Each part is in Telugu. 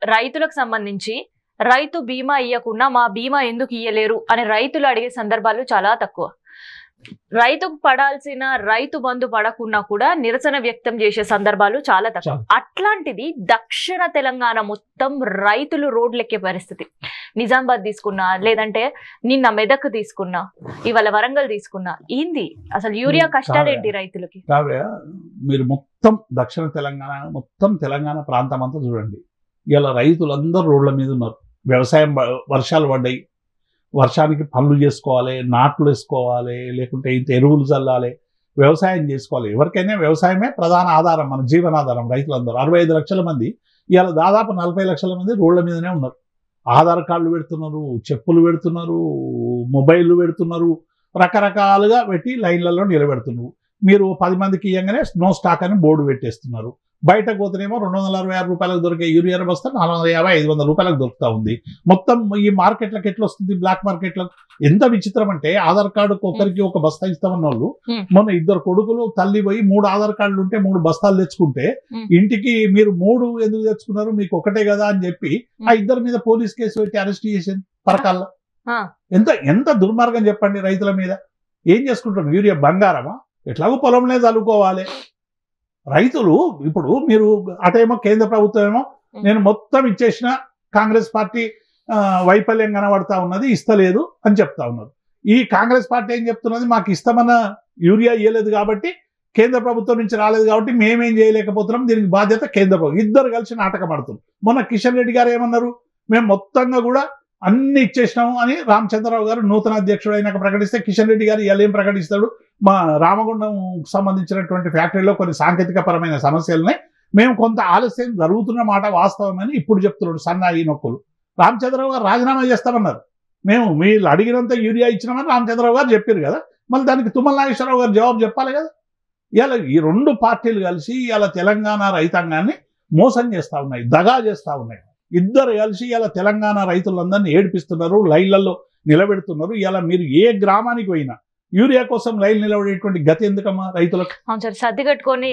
రైతులకు సంబంధించి రైతు బీమా ఇయ్యకుండా మా బీమా ఎందుకు ఇయ్యలేరు అని రైతులు అడిగే సందర్భాలు చాలా తక్కువ. రైతుకు పడాల్సిన రైతు బంధు పడకున్నా కూడా నిరసన వ్యక్తం చేసే సందర్భాలు చాలా తక్కువ. అట్లాంటిది దక్షిణ తెలంగాణ మొత్తం రైతులు రోడ్లెక్కే పరిస్థితి. నిజామాబాద్ తీసుకున్నా, లేదంటే నిన్న మెదక్ తీసుకున్నా, ఇవాళ వరంగల్ తీసుకున్నా, ఏంది అసలు యూరియా కష్టాలేంటి రైతులకి? మీరు మొత్తం దక్షిణ తెలంగాణ, మొత్తం తెలంగాణ ప్రాంతం అంతా చూడండి. ఇలా రైతులందరూ రోడ్ల మీద ఉన్నారు. వ్యవసాయం వర్షాలు పడ్డాయి, వర్షానికి పనులు చేసుకోవాలి, నాట్లు వేసుకోవాలి, లేకుంటే ఇంత ఎరువులు చల్లాలి, వ్యవసాయం చేసుకోవాలి. ఎవరికైనా వ్యవసాయమే ప్రధాన ఆధారం, మన జీవనాధారం. రైతులందరూ 65 లక్షల మంది, ఇవాళ దాదాపు 40 లక్షల మంది రోడ్ల మీదనే ఉన్నారు. ఆధార్ కార్డులు పెడుతున్నారు, చెప్పులు పెడుతున్నారు, మొబైల్లు పెడుతున్నారు, రకరకాలుగా పెట్టి లైన్లలో నిలబెడుతున్నారు. మీరు 10 మందికి ఇవ్వగానే నో స్టాక్ అని బోర్డు పెట్టేస్తున్నారు. బయటకు పోతేనేమో 266 రూపాయలకు దొరికే యూరియా బస్తా 450-500 రూపాయలకు దొరుకుతా ఉంది. మొత్తం ఈ మార్కెట్లకు ఎట్లా వస్తుంది? బ్లాక్ మార్కెట్లకు. ఎంత విచిత్రం అంటే, ఆధార్ కార్డుకు ఒకరికి ఒక బస్తా ఇస్తామన్న వాళ్ళు మొన్న 2 కొడుకులు తల్లి పోయి 3 ఆధార్ కార్డులు ఉంటే 3 బస్తాలు తెచ్చుకుంటే, ఇంటికి మీరు 3 ఎందుకు తెచ్చుకున్నారు, మీకు ఒకటే కదా అని చెప్పి ఆ 2 మీద పోలీస్ కేసు పెట్టి అరెస్ట్ చేసింది పరకాల్లో. ఎంత దుర్మార్గం చెప్పండి రైతుల మీద. ఏం చేసుకుంటారు? యూరియా బంగారమా? ఎట్లాగో పొలంలో చల్లుకోవాలి. రైతులు ఇప్పుడు మీరు అటేమో కేంద్ర ప్రభుత్వం ఏమో నేను మొత్తం ఇచ్చేసిన, కాంగ్రెస్ పార్టీ వైఫల్యం కనబడతా ఉన్నది, ఇస్తలేదు అని చెప్తా ఉన్నారు. ఈ కాంగ్రెస్ పార్టీ ఏం చెప్తున్నది, మాకు ఇష్టమన్న యూరియా ఇవ్వలేదు కాబట్టి, కేంద్ర ప్రభుత్వం నుంచి రాలేదు కాబట్టి మేమేం చేయలేకపోతున్నాం, దీనికి బాధ్యత కేంద్ర ప్రభుత్వం. ఇద్దరు కలిసి నాటకం ఆడుతున్నారు. మొన్న కిషన్ రెడ్డి గారు ఏమన్నారు, మేము మొత్తంగా కూడా అన్ని ఇచ్చేసినాము అని రామచంద్రరావు గారు నూతన అధ్యక్షుడు అయినాక ప్రకటిస్తే, కిషన్ రెడ్డి గారు ఇలా ఏం ప్రకటిస్తాడు, మా రామగుండం సంబంధించినటువంటి ఫ్యాక్టరీలో కొన్ని సాంకేతిక పరమైన సమస్యలనే మేము కొంత ఆలస్యం జరుగుతున్న మాట వాస్తవమని ఇప్పుడు చెప్తున్నాడు సన్నాయి నొక్కులు. రామచంద్రరావు గారు రాజీనామా చేస్తామన్నారు. మేము వీళ్ళు అడిగినంత యూరియా ఇచ్చినామని రామచంద్రరావు గారు చెప్పారు కదా, మళ్ళీ దానికి తుమ్మల నాగేశ్వరరావు గారు జవాబు చెప్పాలి కదా. ఇలా ఈ 2 పార్టీలు కలిసి ఇలా తెలంగాణ రైతాంగాన్ని మోసం చేస్తూ ఉన్నాయి, దగా చేస్తూ ఉన్నాయి. ఇద్దరు కలిసి ఇలా తెలంగాణ రైతులందరినీ ఏడిపిస్తున్నారు, లైన్లలో నిలబెడుతున్నారు. ఇలా మీరు ఏ గ్రామానికి పోయినా యూరియా కోసం లైన్ నిలబడేటువంటి గతి ఎందుకమ్మా రైతులకు? సర్ది కట్టుకొని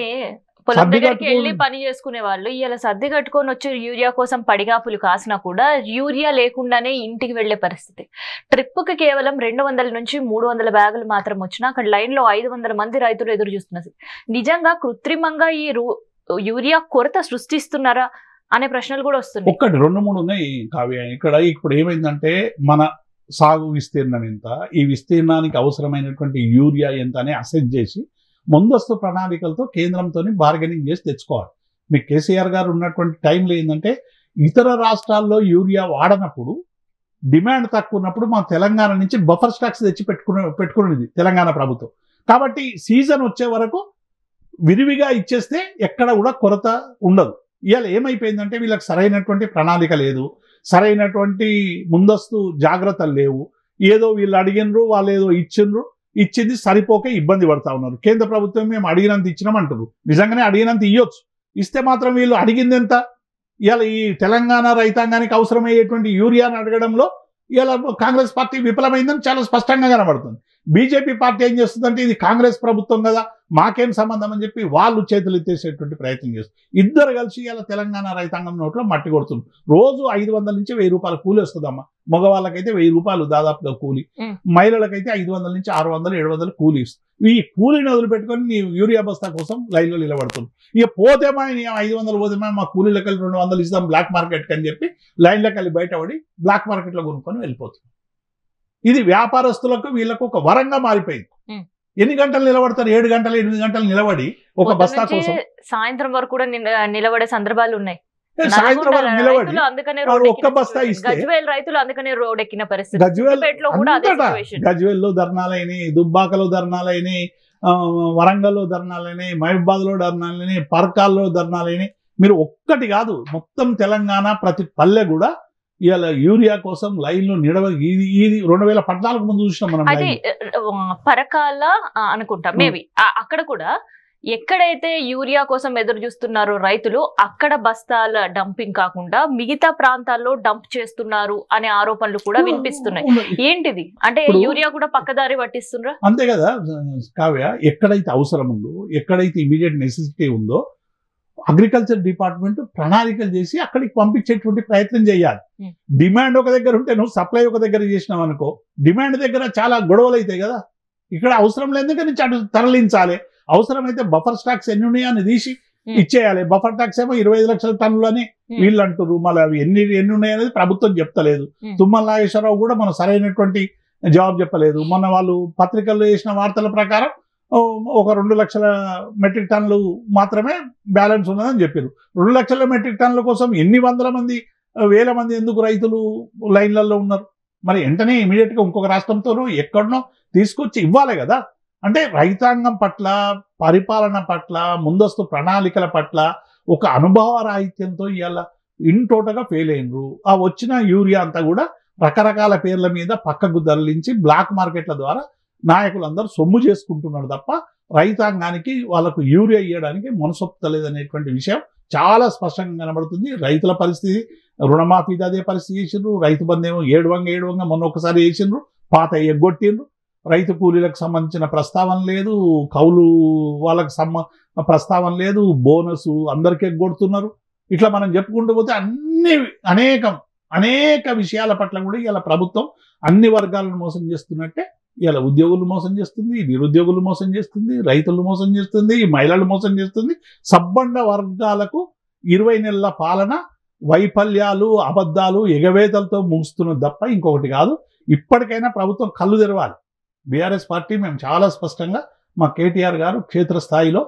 పొలం దగ్గరికి వెళ్ళి పని చేసుకునే వాళ్ళు ఇలా సర్ది కట్టుకొని వచ్చి యూరియా కోసం పడిగాపులు కాసినా కూడా యూరియా లేకుండానే ఇంటికి వెళ్లే పరిస్థితి. ట్రిప్పుకి కేవలం 200 నుంచి 300 బ్యాగులు మాత్రం వచ్చినా అక్కడ లైన్ లో 500 మంది రైతులు ఎదురు చూస్తున్నారు. నిజంగా కృత్రిమంగా ఈ యూరియా కొరత సృష్టిస్తున్నారా అనే ప్రశ్నలు కూడా వస్తున్నాయి. 1, 2, 3 ఉన్నాయి కావ్య. ఇప్పుడు ఏమైందంటే, మన సాగు విస్తీర్ణం ఎంత, ఈ విస్తీర్ణానికి అవసరమైనటువంటి యూరియా ఎంత అని అసెస్ చేసి ముందస్తు ప్రణాళికలతో కేంద్రంతో బార్గెనింగ్ చేసి తెచ్చుకోవాలి. మీకు కేసీఆర్ గారు ఉన్నటువంటి టైంలో ఏంటంటే, ఇతర రాష్ట్రాల్లో యూరియా వాడనప్పుడు, డిమాండ్ తక్కువ ఉన్నప్పుడు మా తెలంగాణ నుంచి బఫర్ స్టాక్స్ తెచ్చి పెట్టుకునేది తెలంగాణ ప్రభుత్వం. కాబట్టి సీజన్ వచ్చే వరకు విరివిగా ఇచ్చేస్తే ఎక్కడ కూడా కొరత ఉండదు. ఇవాళ ఏమైపోయిందంటే, వీళ్ళకి సరైనటువంటి ప్రణాళిక లేదు, సరైనటువంటి ముందస్తు జాగ్రత్తలు లేవు. ఏదో వీళ్ళు అడిగినరు, వాళ్ళు ఏదో ఇచ్చింది సరిపోక ఇబ్బంది పడతా ఉన్నారు. కేంద్ర ప్రభుత్వం మేము అడిగినంత ఇచ్చినాం అంటారు. నిజంగానే అడిగినంత ఇవ్వచ్చు, ఇస్తే మాత్రం వీళ్ళు అడిగింది ఎంత? ఇవాళ ఈ తెలంగాణ రైతాంగానికి అవసరమయ్యేటువంటి యూరియాను అడగడంలో ఇవాళ కాంగ్రెస్ పార్టీ విఫలమైందని చాలా స్పష్టంగా కనబడుతుంది. బీజేపీ పార్టీ ఏం చేస్తుందంటే, ఇది కాంగ్రెస్ ప్రభుత్వం కదా, మాకేం సంబంధం అని చెప్పి వాళ్ళు చేతులు ఎత్తేసేటువంటి ప్రయత్నం చేస్తారు. ఇద్దరు కలిసి ఇలా తెలంగాణ రైతాంగం నోట్లో మట్టి కొడుతుంది. రోజు 500 నుంచి 1000 రూపాయల కూలి వస్తుందమ్మా. మగవాళ్ళకైతే 1000 రూపాయలు దాదాపుగా కూలి, మహిళలకైతే 500 నుంచి 600, 700 కూలి ఇస్తుంది. ఈ కూలీని వదిలిపెట్టుకొని నీ యూరియా బస్తా కోసం లైన్లో నిలబడుతుంది. ఇక పోతేమా 500 పోతేమా మా కూలీలకు వెళ్ళి 200 ఇస్తాం బ్లాక్ మార్కెట్కి అని చెప్పి లైన్లోకి వెళ్ళి బయటపడి బ్లాక్ మార్కెట్లో కొనుక్కొని వెళ్ళిపోతుంది. ఇది వ్యాపారస్తులకు వీళ్ళకు ఒక వరంగా మారిపోయింది. ఎన్ని గంటలు నిలబడతారు? 7 గంటలు 8 గంటలు నిలబడి ఒక బస్తా కోసం సాయంత్రం వరకు కూడా నిలబడే సందర్భాలు ఉన్నాయి. సాయంత్రం వరకు నిలబడి ఒక్క బస్తా ఇస్తే రైతులు అందుకనే రోడ్ ఎక్కిన పరిస్థితి. గజ్వేల్లో ధర్నాలైనాయి, దుబ్బాకలో ధర్నాలైనాయి, వరంగల్లో ధర్నాలైనాయి, మహబూబాద్లో ధర్నాలైనాయి, పర్కాల్లో ధర్నాలైనాయి. మీరు ఒక్కటి కాదు, మొత్తం తెలంగాణ ప్రతి పల్లె కూడా ఇవాళ యూరియా కోసం లైన్లో ఇది 2014 ముందు చూసినాం మనం. అదే పరకాల అనుకుంటా మేబీ అక్కడ కూడా ఎక్కడైతే యూరియా కోసం ఎదురు చూస్తున్నారో రైతులు, అక్కడ బస్తాల డంపింగ్ కాకుండా మిగతా ప్రాంతాల్లో డంప్ చేస్తున్నారు అనే ఆరోపణలు కూడా వినిపిస్తున్నాయి. ఏంటిది అంటే యూరియా కూడా పక్కదారి పట్టిస్తున్నారా? అంతే కదా కావ్య. ఎక్కడైతే అవసరం ఉందో, ఎక్కడైతే ఇమీడియట్ నెసెసిటీ ఉందో అగ్రికల్చర్ డిపార్ట్మెంట్ ప్రణాళికలు చేసి అక్కడికి పంపించేటువంటి ప్రయత్నం చేయాలి. డిమాండ్ ఒక దగ్గర ఉంటే నువ్వు సప్లై ఒక దగ్గర చేసినావు అనుకో, డిమాండ్ దగ్గర చాలా గొడవలు అవుతాయి కదా. ఇక్కడ అవసరం లేదు కానీ అటు తరలించాలి. అవసరమైతే బఫర్ స్టాక్స్ ఎన్ని ఉన్నాయని తీసి ఇచ్చేయాలి. బఫర్ స్టాక్స్ ఏమో 25 లక్షల టన్నులు అని వీళ్ళు అంటారు. మళ్ళీ అవి ఎన్ని ఉన్నాయనేది ప్రభుత్వం చెప్తలేదు. తుమ్మల నాగేశ్వరరావు కూడా మనం సరైనటువంటి జవాబు చెప్పలేదు. మొన్న వాళ్ళు పత్రికల్లో వేసిన వార్తల ప్రకారం ఒక 2 లక్షల మెట్రిక్ టన్నులు మాత్రమే బ్యాలెన్స్ ఉన్నదని చెప్పారు. 2 లక్షల మెట్రిక్ టన్నుల కోసం ఎన్ని వందల మంది వేల మంది ఎందుకు రైతులు లైన్లలో ఉన్నారు? మరి వెంటనే ఇమీడియట్ గా ఇంకొక రాష్ట్రంతోనూ ఎక్కడనో తీసుకొచ్చి ఇవ్వాలి కదా. అంటే రైతాంగం పట్ల, పరిపాలన పట్ల, ముందస్తు ప్రణాళికల పట్ల ఒక అనుభవ రాహిత్యంతో ఇవాళ టోటల్గా ఫెయిల్ అయినరు. ఆ వచ్చిన యూరియా అంతా కూడా రకరకాల పేర్ల మీద పక్కకు తరలించి బ్లాక్ మార్కెట్ల ద్వారా నాయకులందరూ సొమ్ము చేసుకుంటున్నారు తప్ప రైతాంగానికి వాళ్ళకు యూరియా ఇవ్వడానికి మనసొప్పుతలేదనేటువంటి విషయం చాలా స్పష్టంగా కనబడుతుంది. రైతుల పరిస్థితి, రుణమాఫీది అదే పరిస్థితి చేసిండ్రు. రైతు బంధేమో 7 మొన్న ఒకసారి వేసిండ్రు, పాత ఎగ్గొట్టిండ్రు. రైతు కూలీలకు సంబంధించిన ప్రస్తావన లేదు, కౌలు వాళ్ళకి ప్రస్తావన లేదు, బోనస్ అందరికీ ఎగ్గొడుతున్నారు. ఇట్లా మనం చెప్పుకుంటూ పోతే అనేక విషయాల పట్ల కూడా ఇలా ప్రభుత్వం అన్ని వర్గాలను మోసం చేస్తున్నట్టే ఇలా ఉద్యోగులు మోసం చేస్తుంది, నిరుద్యోగులు మోసం చేస్తుంది, రైతులు మోసం చేస్తుంది, మహిళలు మోసం చేస్తుంది. సబ్బండ వర్గాలకు 20 నెలల పాలన వైఫల్యాలు, అబద్ధాలు, ఎగవేతలతో ముగుస్తున్నది తప్ప ఇంకొకటి కాదు. ఇప్పటికైనా ప్రభుత్వం కళ్ళు తెరవాలి. బీఆర్ఎస్ పార్టీ మేము చాలా స్పష్టంగా మా కేటీఆర్ గారు క్షేత్రస్థాయిలో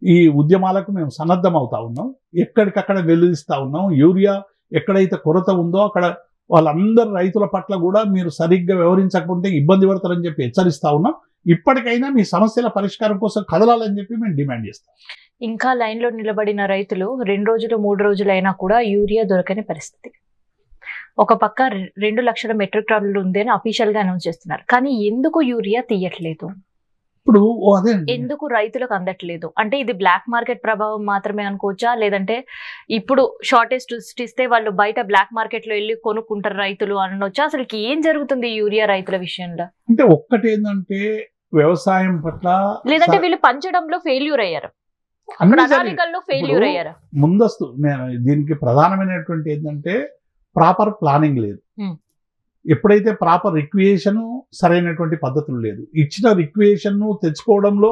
ఈ ఉద్యమాలకు మేము సన్నద్ధం అవుతా ఉన్నాం. ఎక్కడికక్కడ నిలదీస్తా ఉన్నాం. యూరియా ఎక్కడైతే కొరత ఉందో అక్కడ వాళ్ళందరు రైతుల పట్ల కూడా మీరు సరిగ్గా వ్యవహరించకుంటే ఇబ్బంది పడతారని చెప్పి హెచ్చరిస్తా ఉన్నాం. ఇప్పటికైనా మీ సమస్యల పరిష్కారం కోసం కదలాలని చెప్పి మేము డిమాండ్ చేస్తాం. ఇంకా లైన్లో నిలబడిన రైతులు 2 రోజులు 3 రోజులు అయినా కూడా యూరియా దొరకని పరిస్థితి. ఒక పక్క 2 లక్షల మెట్రిక్ టన్నులు ఉంది అని అఫీషియల్ గా అనౌన్స్ చేస్తున్నారు. కానీ ఎందుకు యూరియా తీయట్లేదు? ఇప్పుడు అదే ఎందుకు రైతులకు అందట్లేదు? అంటే ఇది బ్లాక్ మార్కెట్ ప్రభావం మాత్రమే అనుకోవచ్చా, లేదంటే ఇప్పుడు షార్టేజ్ సృష్టిస్తే వాళ్ళు బయట బ్లాక్ మార్కెట్ లో వెళ్ళి కొనుక్కుంటారు రైతులు అనొచ్చా? అసలు ఏం జరుగుతుంది యూరియా రైతుల విషయంలో? అంటే ఒక్కటి ఏంటంటే వ్యవసాయం పట్ల, లేదంటే వీళ్ళు పంచడంలో ఫెయిల్యూర్ అయ్యారు, ప్రణాళికల్లో ఫెయిల్యూర్ అయ్యారు. ముందస్తు దీనికి ప్రధానమైనటువంటి ఏంటంటే ప్రాపర్ ప్లానింగ్ లేదు. ఎప్పుడైతే ప్రాపర్ రిక్వియేషన్ సరైనటువంటి పద్ధతులు లేదు, ఇచ్చిన రిక్వియేషన్ తెచ్చుకోవడంలో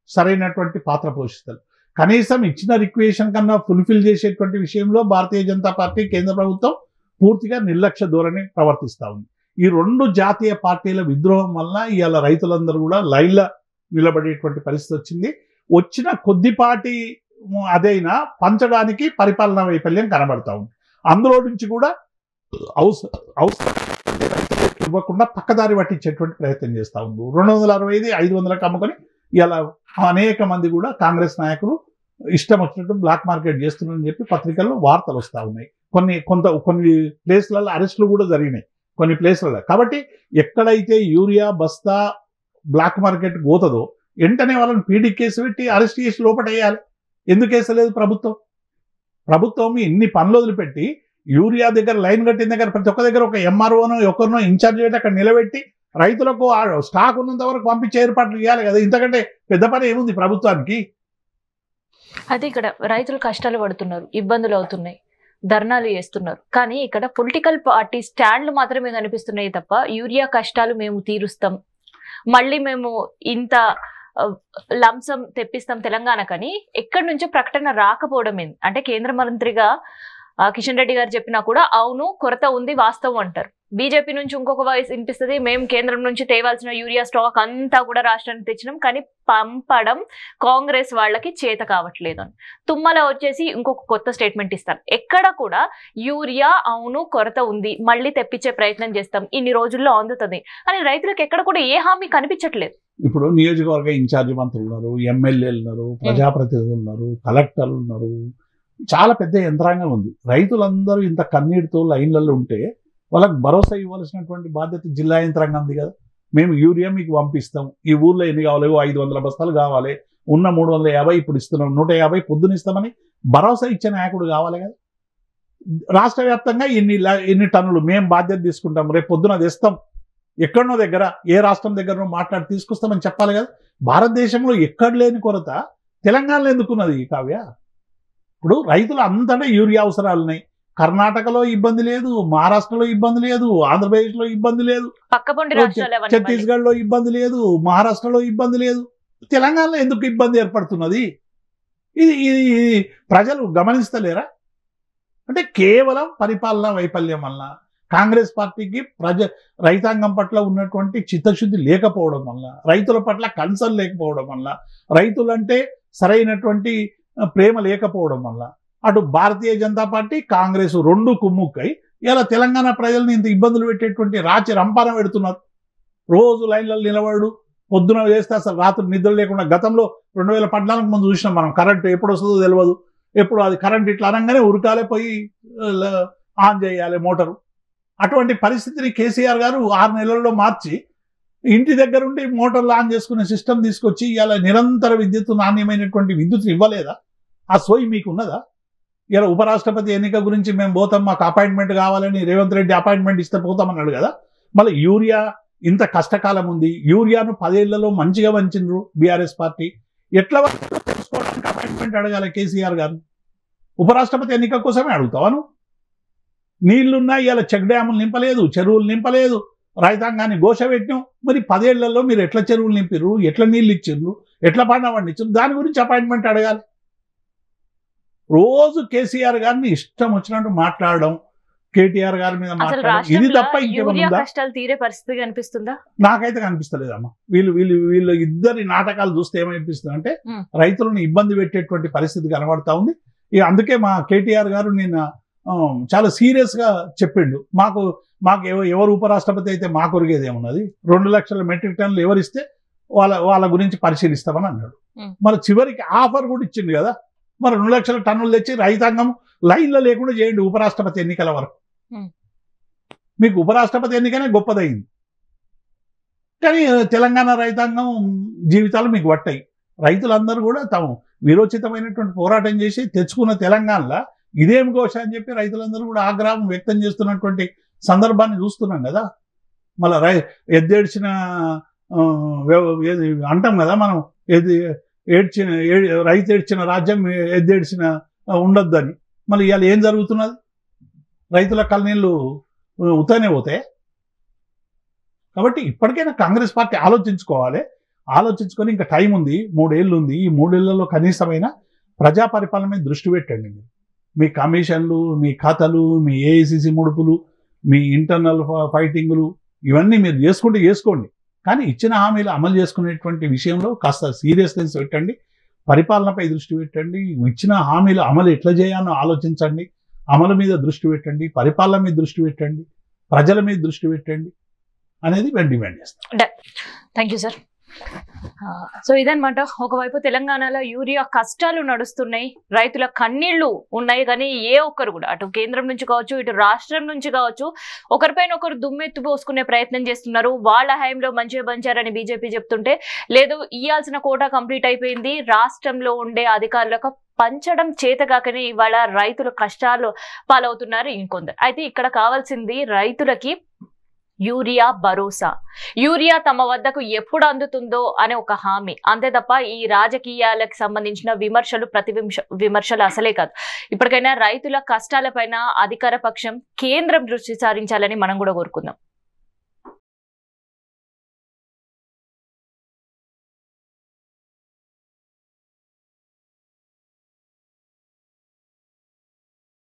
సరైనటువంటి పాత్ర పోషిస్తారు. కనీసం ఇచ్చిన రిక్వియేషన్ కన్నా ఫుల్ఫిల్ చేసేటువంటి విషయంలో భారతీయ జనతా పార్టీ, కేంద్ర ప్రభుత్వం పూర్తిగా నిర్లక్ష్య ధోరణి ప్రవర్తిస్తూ ఉంది. ఈ 2 జాతీయ పార్టీల విద్రోహం వల్ల ఇవాళ రైతులందరూ కూడా లైన్ల నిలబడేటువంటి పరిస్థితి వచ్చింది. వచ్చిన కొద్దిపాటి అదైనా పంచడానికి పరిపాలనా వైఫల్యం కనబడతా ఉంది. అందులో నుంచి కూడా అవసరం ఇవ్వకుండా పక్కదారి పట్టించేటువంటి ప్రయత్నం చేస్తూ ఉంది. 265, 500 అమ్ముకొని ఇలా అనేక మంది కూడా కాంగ్రెస్ నాయకులు ఇష్టం వచ్చినట్టు బ్లాక్ మార్కెట్ చేస్తున్నారని చెప్పి పత్రికల్లో వార్తలు వస్తూ ఉన్నాయి. కొన్ని ప్లేస్లలో అరెస్టులు కూడా జరిగినాయి కొన్ని ప్లేస్లలో. కాబట్టి ఎక్కడైతే యూరియా బస్తా బ్లాక్ మార్కెట్ పోతుందో వెంటనే వాళ్ళని పీడీ కేసు పెట్టి అరెస్ట్ చేసి లోపటేయాలి. ఎందుకు వేసలేదు ప్రభుత్వం? ఇన్ని పనులు వదిలిపెట్టి యూరియా దగ్గర లైన్ కట్టిన దగ్గర ప్రతి ఒక్క దగ్గర ఒక ఎంఆర్ఓనో ఒకరినో ఇన్ఛార్జ్ పెట్టి అక్కడ నిలబెట్టి రైతులకు స్టాక్ ఉన్నంత వరకు పంపించే ఏర్పాట్లు చేయాలి కదా. ఇంతకంటే పెద్ద పని ఏముంది ప్రభుత్వానికి? అదే ఇక్కడ రైతులు కష్టాలు పడుతున్నారు, ఇబ్బందులు అవుతున్నాయి, ధర్నాలు చేస్తున్నారు. కానీ ఇక్కడ పొలిటికల్ పార్టీ స్టాండ్లు మాత్రమే కనిపిస్తున్నాయి తప్ప యూరియా కష్టాలు మేము తీరుస్తాం, మళ్ళీ మేము ఇంత లంసం తెప్పిస్తాం తెలంగాణకని ఎక్కడి నుంచో ప్రకటన రాకపోవడం ఏంది? అంటే కేంద్ర మంత్రిగా కిషన్ రెడ్డి గారు చెప్పినా కూడా అవును కొరత ఉంది వాస్తవం అంటారు. బీజేపీ నుంచి ఇంకొక వాయిస్ వినిపిస్తుంది, మేము కేంద్రం నుంచి తేవాల్సిన యూరియా స్టాక్ అంతా కూడా రాష్ట్రానికి తెచ్చినాం కానీ పంపడం కాంగ్రెస్ వాళ్ళకి చేత కావట్లేదు అని. తుమ్మల వచ్చేసి ఇంకొక కొత్త స్టేట్మెంట్ ఇస్తారు, ఎక్కడ కూడా యూరియా అవును కొరత ఉంది మళ్ళీ తెప్పించే ప్రయత్నం చేస్తాం, ఇన్ని రోజుల్లో అందుతుంది అని రైతులకు ఎక్కడ కూడా ఏ హామీ కనిపించట్లేదు. ఇప్పుడు నియోజకవర్గ ఇన్ఛార్జి మంత్రులు ఉన్నారు, ఎమ్మెల్యేలు ఉన్నారు, ప్రజాప్రతినిధులు ఉన్నారు, కలెక్టర్లు ఉన్నారు, చాలా పెద్ద యంత్రాంగం ఉంది. రైతులందరూ ఇంత కన్నీటితో లైన్లలో ఉంటే వాళ్ళకి భరోసా ఇవ్వాల్సినటువంటి బాధ్యత జిల్లా యంత్రాంగం ఉంది కదా. మేము యూరియా మీకు పంపిస్తాం, ఈ ఊర్లో ఎన్ని కావాలి, 500 బస్తాలు కావాలి, ఉన్న 350 ఇప్పుడు ఇస్తున్నాం, 150 పొద్దున ఇస్తామని భరోసా ఇచ్చే నాయకుడు కావాలి కదా. రాష్ట్ర వ్యాప్తంగా ఇన్ని టన్నులు మేము బాధ్యత తీసుకుంటాం, రేపు పొద్దున తెస్తాం, ఎక్కడనో దగ్గర ఏ రాష్ట్రం దగ్గరనో మాట్లాడి తీసుకొస్తామని చెప్పాలి కదా. భారతదేశంలో ఎక్కడ లేని కొరత తెలంగాణలో ఎందుకున్నది కావ్య? ఇప్పుడు రైతులు అంతటా యూరియా అవసరాలు ఉన్నాయి. కర్ణాటకలో ఇబ్బంది లేదు, మహారాష్ట్రలో ఇబ్బంది లేదు, ఆంధ్రప్రదేశ్లో ఇబ్బంది లేదు, పక్కపొంటి రాష్ట్రాలు అవన్నీ మళ్ళీ. ఛత్తీస్గఢ్లో ఇబ్బంది లేదు, మహారాష్ట్రలో ఇబ్బంది లేదు. తెలంగాణలో ఎందుకు ఇబ్బంది ఏర్పడుతున్నది? ఇది ఇది ఇది ప్రజలు గమనిస్తలేరా? అంటే కేవలం పరిపాలన వైఫల్యం వల్ల, కాంగ్రెస్ పార్టీకి రైతాంగం పట్ల ఉన్నటువంటి చిత్తశుద్ధి లేకపోవడం వల్ల, రైతుల పట్ల కన్సర్న్ లేకపోవడం వల్ల, రైతులంటే సరైనటువంటి ప్రేమ లేకపోవడం వల్ల అటు భారతీయ జనతా పార్టీ కాంగ్రెస్ రెండు కుమ్ముక్కై ఇలా తెలంగాణ ప్రజల్ని ఇంత ఇబ్బందులు పెట్టేటువంటి రాచి రంపాన పెడుతున్నారు. రోజు లైన్లలో నిలబడు, పొద్దున చేస్తే అసలు రాత్రి నిద్ర లేకుండా. గతంలో 2014 ముందు చూసినాం మనం. కరెంట్ ఎప్పుడు వస్తుందో తెలియదు, ఎప్పుడు అది కరెంట్ ఇట్లా అనగానే ఉరకాలే పోయి ఆన్ చేయాలి మోటారు. అటువంటి పరిస్థితిని కేసీఆర్ గారు 6 నెలల్లో మార్చి ఇంటి దగ్గర ఉండి మోటార్లు ఆన్ చేసుకునే సిస్టమ్ తీసుకొచ్చి ఇలా నిరంతర విద్యుత్, నాణ్యమైనటువంటి విద్యుత్ ఇవ్వలేదా? ఆ సోయి మీకున్నదా? ఇలా ఉపరాష్ట్రపతి ఎన్నిక గురించి మేము పోతాం, మాకు అపాయింట్మెంట్ కావాలని రేవంత్ రెడ్డి అపాయింట్మెంట్ ఇస్తే పోతామన్నాడు కదా. మళ్ళీ యూరియా ఇంత కష్టకాలం ఉంది, యూరియాను 10 ఏళ్లలో మంచిగా వంచిండ్రు బీఆర్ఎస్ పార్టీ. ఎట్లా తెలుసుకోవడానికి అపాయింట్మెంట్ అడగాలి కేసీఆర్ గారు? ఉపరాష్ట్రపతి ఎన్నిక కోసమే అడుగుతావాను? నీళ్లున్నా ఇలా చెక్ డ్యాములు నింపలేదు, చెరువులు నింపలేదు, రైతాంగాన్ని ఘోష పెట్టినాం. మరి 10 ఏళ్లలో మీరు ఎట్లా చెరువులు నింపిర్రు, ఎట్లా నీళ్ళు ఇచ్చిండ్రు, ఎట్లా పంట పండించారు? దాని గురించి అపాయింట్మెంట్ అడగాలి. రోజు కేసీఆర్ గారిని ఇష్టం వచ్చినట్టు మాట్లాడడం, కేటీఆర్ గారి మీద మాట్లాడడం, ఇది తప్ప ఇంకేమన్నా కష్టాలు తీరే పరిస్థితి కనిపిస్తుందా? నాకైతే కనిపిస్తలేదమ్మా. వీళ్ళు ఇద్దరి నాటకాలు చూస్తే ఏమనిపిస్తుంది అంటే రైతులను ఇబ్బంది పెట్టేటువంటి పరిస్థితి కనబడతా ఉంది. అందుకే మా కేటీఆర్ గారు నిన్న చాలా సీరియస్ గా చెప్పిండు, మాకు ఎవరు ఉపరాష్ట్రపతి అయితే మాకు ఒరిగేది ఏమున్నది, 2 లక్షల మెట్రిక్ టన్నులు ఎవరిస్తే వాళ్ళ గురించి పరిశీలిస్తామని అన్నాడు. మరి చివరికి ఆఫర్ కూడా ఇచ్చింది కదా. మరి 2 లక్షల టన్నులు తెచ్చి రైతాంగం లైన్లో లేకుండా చేయండి ఉపరాష్ట్రపతి ఎన్నికల వరకు. మీకు ఉపరాష్ట్రపతి ఎన్నికనే గొప్పదైంది, కానీ తెలంగాణ రైతాంగం జీవితాలు మీకు పట్టాయి. రైతులందరూ కూడా తాము వీరోచితమైనటువంటి పోరాటం చేసి తెచ్చుకున్న తెలంగాణలో ఇదేం ఘోష అని చెప్పి రైతులందరూ కూడా ఆగ్రహం వ్యక్తం చేస్తున్నటువంటి సందర్భాన్ని చూస్తున్నాం కదా. మళ్ళీ ఎద్దేడ్చిన అంటాం కదా మనం, రైతు ఏడ్చిన రాజ్యం ఎద్దేడ్చిన ఉండొద్దని. మళ్ళీ ఇవాళ ఏం జరుగుతున్నది? రైతుల కళ్ళనీళ్ళు ఉతనే పోతాయి. కాబట్టి ఇప్పటికైనా కాంగ్రెస్ పార్టీ ఆలోచించుకొని ఇంకా టైం ఉంది, 3 ఏళ్ళు ఉంది. ఈ 3 ఏళ్లలో కనీసమైన ప్రజా పరిపాలన మీద దృష్టి పెట్టండి. మీరు మీ కమిషన్లు, మీ ఖాతాలు, మీ ఏఐసిసి ముడుపులు, మీ ఇంటర్నల్ ఫైటింగ్లు ఇవన్నీ మీరు చేసుకోండి. కానీ ఇచ్చిన హామీలు అమలు చేసుకునేటువంటి విషయంలో కాస్త సీరియస్నెస్ పెట్టండి, పరిపాలనపై దృష్టి పెట్టండి, ఇచ్చిన హామీలు అమలు ఎట్లా చేయాలో ఆలోచించండి, అమలు మీద దృష్టి పెట్టండి, పరిపాలన మీద దృష్టి పెట్టండి, ప్రజల మీద దృష్టి పెట్టండి అనేది మేము డిమాండ్ చేస్తాం. Thank you sir. సో ఇదనమాట, ఒకవైపు తెలంగాణలో యూరియా కష్టాలు నడుస్తున్నాయి, రైతుల కన్నీళ్లు ఉన్నాయి, కానీ ఏ ఒక్కరు కూడా అటు కేంద్రం నుంచి కావచ్చు, ఇటు రాష్ట్రం నుంచి కావచ్చు, ఒకరిపైన ఒకరు దుమ్మెత్తు పోసుకునే ప్రయత్నం చేస్తున్నారు. వాళ్ళ హయాంలో మంచిగా పంచారని బీజేపీ చెప్తుంటే, లేదు ఇయ్యాల్సిన కోటా కంప్లీట్ అయిపోయింది, రాష్ట్రంలో ఉండే అధికారులకు పంచడం చేతగాకనే ఇవాళ రైతుల కష్టాలు పాలవుతున్నారు ఇంకొందరు. అయితే ఇక్కడ కావాల్సింది రైతులకి యూరియా భరోసా, యూరియా తమ వద్దకు ఎప్పుడు అందుతుందో అనే ఒక హామీ, అంతే తప్ప ఈ రాజకీయాలకు సంబంధించిన విమర్శలు అసలే కాదు. ఇప్పటికైనా రైతుల కష్టాలపైన అధికార పక్షం కేంద్రం దృష్టి సారించాలని మనం కూడా కోరుకుందాం.